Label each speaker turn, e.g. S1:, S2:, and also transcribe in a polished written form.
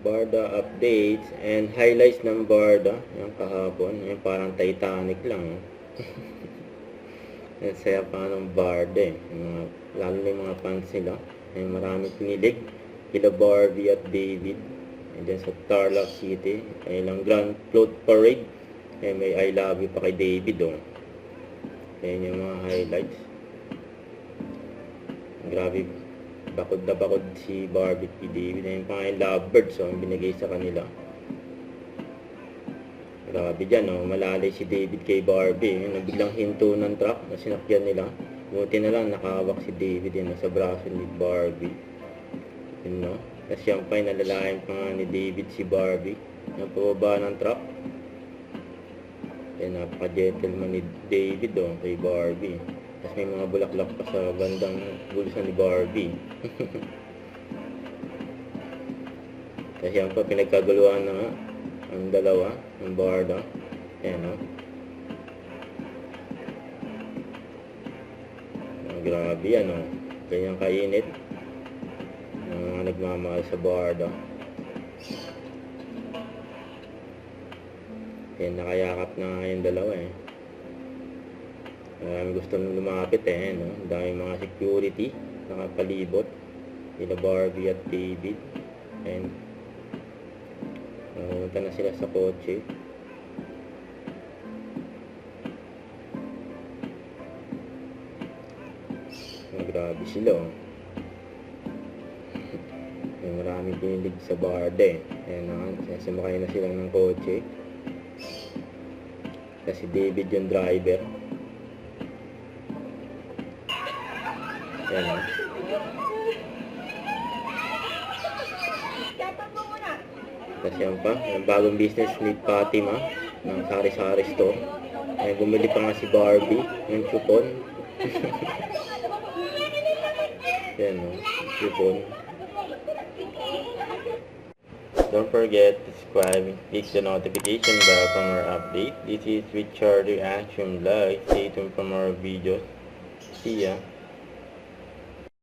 S1: Barda updates and highlights ng Barda yung kahapon, yung parang Titanic lang. Ang saya pa ng Barda lalo na yung mga fans nila. Ay marami pinilig kila Barbie at David. And then sa Tarlac City ay lang Grand Float Parade. Ay may I love you pa kay David Ayan yung mga highlights. Grabe, bakod na bakod si Barbie at David. Ayun pa yung lovebirds ang binigay sa kanila. Grabe dyan, malalay si David kay Barbie. Biglang hinto ng truck na sinakyan nila. Buti na lang nakahawak si David sa braso ni Barbie. Yun, Tapos yan pa, nalalayan pa nga ni David si Barbie. Napababa ng truck. Yan, napaka-gentleman ni David kay Barbie. Tapos may mga bulaklak pa sa bandang bulsa ni Barbie. Tapos yan pa, pinagkaguluhan na nga ang dalawa, ang Barda. Ayan grabe yan Ganyang kainit ng mga nagmamahal sa Barda. Ayan, nakayakap na nga yung dalawa Marami gusto nang lumapit Ang daming mga security nakapalibot sila Barbie at David. And pumunta na sila sa kotse. Grabe sila May maraming pinilig sa Barda Ayan sumakay na sila ng kotse. Kasi David yung driver. Ayan Tapos yan pa, yung bagong business ni Fatima ng sari-sari store. Ay bumili pa nga si Barbie yung coupon. Yan coupon. Don't forget to subscribe and click the notification bell for more update. This is Richard Reaction Live. Stay tuned for more videos. See ya.